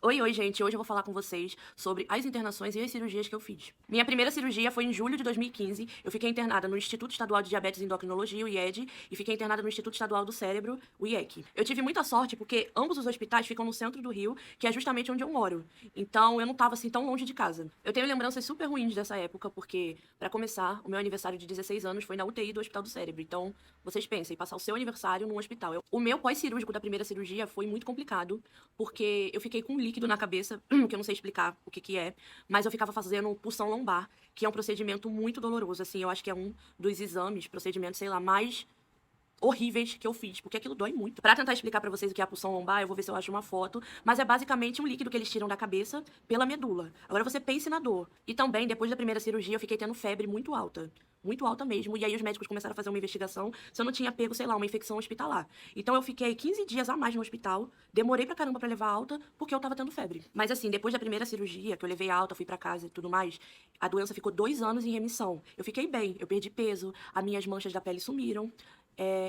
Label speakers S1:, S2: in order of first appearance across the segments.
S1: Oi, gente. Hoje eu vou falar com vocês sobre as internações e as cirurgias que eu fiz. Minha primeira cirurgia foi em julho de 2015. Eu fiquei internada no Instituto Estadual de Diabetes e Endocrinologia, o IED, e fiquei internada no Instituto Estadual do Cérebro, o IEC. Eu tive muita sorte porque ambos os hospitais ficam no centro do Rio, que é justamente onde eu moro. Então eu não tava assim tão longe de casa. Eu tenho lembranças super ruins dessa época, porque, pra começar, o meu aniversário de 16 anos foi na UTI do Hospital do Cérebro. Então, vocês pensem, passar o seu aniversário num hospital. O meu pós-cirúrgico da primeira cirurgia foi muito complicado, porque eu fiquei com um líquido na cabeça, que eu não sei explicar o que é, mas eu ficava fazendo pulsão lombar, que é um procedimento muito doloroso, assim, eu acho que é um dos exames, procedimentos, sei lá, mais horríveis que eu fiz, porque aquilo dói muito. Pra tentar explicar pra vocês o que é a pulsão lombar, eu vou ver se eu acho uma foto, mas é basicamente um líquido que eles tiram da cabeça pela medula. Agora você pense na dor. E também, depois da primeira cirurgia, eu fiquei tendo febre muito alta mesmo, e aí os médicos começaram a fazer uma investigação se eu não tinha pego, sei lá, uma infecção hospitalar. Então eu fiquei 15 dias a mais no hospital, demorei pra caramba pra levar alta, porque eu tava tendo febre. Mas assim, depois da primeira cirurgia, que eu levei alta, fui pra casa e tudo mais, a doença ficou 2 anos em remissão. Eu fiquei bem, eu perdi peso, as minhas manchas da pele sumiram.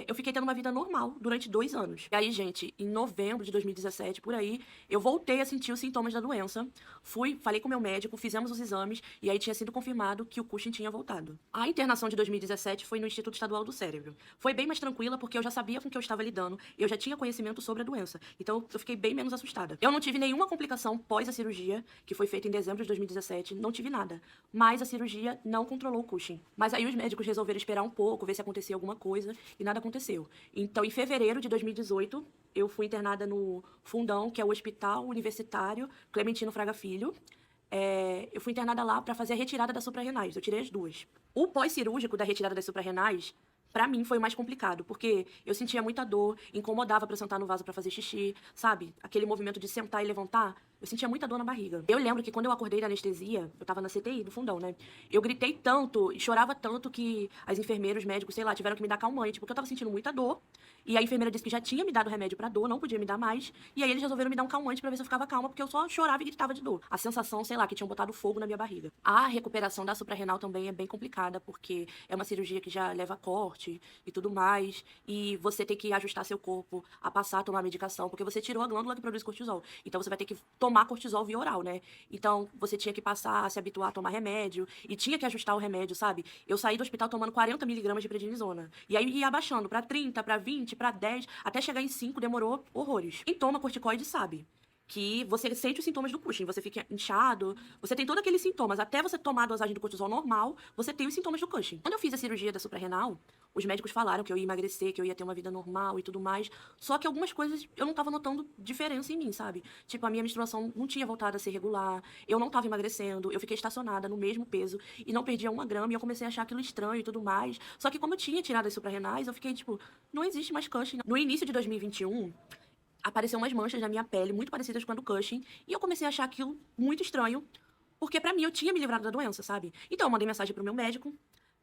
S1: Eu fiquei tendo uma vida normal durante 2 anos. E aí, gente, em novembro de 2017, por aí, eu voltei a sentir os sintomas da doença. Falei com o meu médico, fizemos os exames, e aí tinha sido confirmado que o Cushing tinha voltado. A internação de 2017 foi no Instituto Estadual do Cérebro. Foi bem mais tranquila, porque eu já sabia com o que eu estava lidando, eu já tinha conhecimento sobre a doença. Então, eu fiquei bem menos assustada. Eu não tive nenhuma complicação pós a cirurgia, que foi feita em dezembro de 2017, não tive nada. Mas a cirurgia não controlou o Cushing. Mas aí os médicos resolveram esperar um pouco, ver se acontecia alguma coisa, e nada aconteceu. Então, em fevereiro de 2018, eu fui internada no Fundão, que é o Hospital Universitário Clementino Fraga Filho. Eu fui internada lá para fazer a retirada das suprarrenais. Eu tirei as duas. O pós-cirúrgico da retirada das suprarrenais, pra mim, foi o mais complicado, porque eu sentia muita dor, incomodava pra sentar no vaso pra fazer xixi, sabe? Aquele movimento de sentar e levantar, eu sentia muita dor na barriga. Eu lembro que quando eu acordei da anestesia, eu tava na CTI do Fundão, né? Eu gritei tanto e chorava tanto que as enfermeiras, os médicos, sei lá, tiveram que me dar calmante, porque eu tava sentindo muita dor. E a enfermeira disse que já tinha me dado remédio pra dor, não podia me dar mais. E aí eles resolveram me dar um calmante pra ver se eu ficava calma, porque eu só chorava e gritava de dor. A sensação, sei lá, que tinham botado fogo na minha barriga. A recuperação da suprarrenal também é bem complicada, porque é uma cirurgia que já leva corte e tudo mais. E você tem que ajustar seu corpo a passar a tomar medicação, porque você tirou a glândula que produz cortisol. Então você vai ter que tomar cortisol via oral, né? Então você tinha que passar a se habituar a tomar remédio e tinha que ajustar o remédio, sabe? Eu saí do hospital tomando 40 miligramas de prednisona. E aí ia abaixando pra 30, pra 20, pra 10, até chegar em 5, demorou horrores. Quem toma corticoide sabe que você sente os sintomas do Cushing, você fica inchado, você tem todos aqueles sintomas. Até você tomar a dosagem do cortisol normal, você tem os sintomas do Cushing. Quando eu fiz a cirurgia da suprarrenal, os médicos falaram que eu ia emagrecer, que eu ia ter uma vida normal e tudo mais. Só que algumas coisas eu não tava notando diferença em mim, sabe? Tipo, a minha menstruação não tinha voltado a ser regular, eu não tava emagrecendo, eu fiquei estacionada no mesmo peso e não perdia 1 grama e eu comecei a achar aquilo estranho e tudo mais. Só que como eu tinha tirado as suprarrenais, eu fiquei tipo, não existe mais Cushing. No início de 2021, apareceu umas manchas na minha pele muito parecidas com a do Cushing, e eu comecei a achar aquilo muito estranho, porque pra mim eu tinha me livrado da doença, sabe? Então eu mandei mensagem pro meu médico,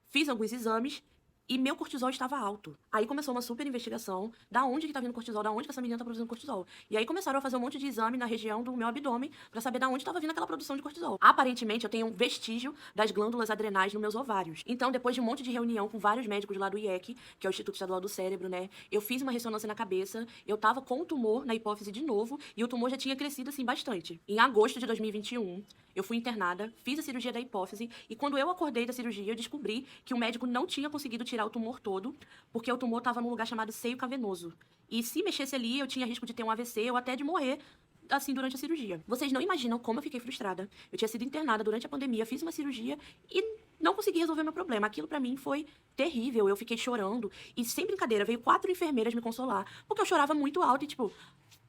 S1: fiz alguns exames e meu cortisol estava alto. Aí começou uma super investigação da onde que tá vindo cortisol, da onde que essa menina tá produzindo cortisol. E aí começaram a fazer um monte de exame na região do meu abdômen pra saber da onde estava vindo aquela produção de cortisol. Aparentemente eu tenho um vestígio das glândulas adrenais nos meus ovários. Então, depois de um monte de reunião com vários médicos lá do IEC, que é o Instituto Estadual do Cérebro, né? Eu fiz uma ressonância na cabeça, eu tava com o tumor na hipófise de novo, e o tumor já tinha crescido assim bastante. Em agosto de 2021, eu fui internada, fiz a cirurgia da hipófise, e quando eu acordei da cirurgia, eu descobri que o médico não tinha conseguido tirar o tumor todo, porque o tumor estava num lugar chamado seio cavenoso. E se mexesse ali, eu tinha risco de ter um AVC ou até de morrer assim durante a cirurgia. Vocês não imaginam como eu fiquei frustrada. Eu tinha sido internada durante a pandemia, fiz uma cirurgia e não consegui resolver meu problema. Aquilo pra mim foi terrível. Eu fiquei chorando e, sem brincadeira, veio 4 enfermeiras me consolar, porque eu chorava muito alto e, tipo,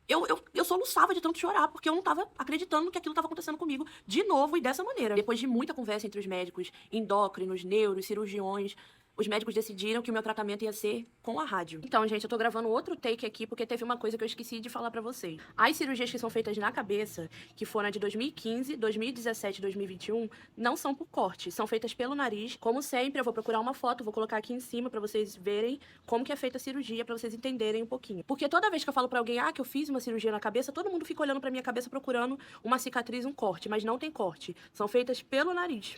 S1: eu soluçava de tanto chorar, porque eu não tava acreditando que aquilo tava acontecendo comigo de novo e dessa maneira. Depois de muita conversa entre os médicos, endócrinos, neuros, cirurgiões, os médicos decidiram que o meu tratamento ia ser com a rádio. Então, gente, eu tô gravando outro take aqui porque teve uma coisa que eu esqueci de falar pra vocês. As cirurgias que são feitas na cabeça, que foram a de 2015, 2017 e 2021, não são por corte, são feitas pelo nariz. Como sempre, eu vou procurar uma foto, vou colocar aqui em cima pra vocês verem como que é feita a cirurgia, pra vocês entenderem um pouquinho. Porque toda vez que eu falo pra alguém, que eu fiz uma cirurgia na cabeça, todo mundo fica olhando pra minha cabeça procurando uma cicatriz, um corte, mas não tem corte. São feitas pelo nariz.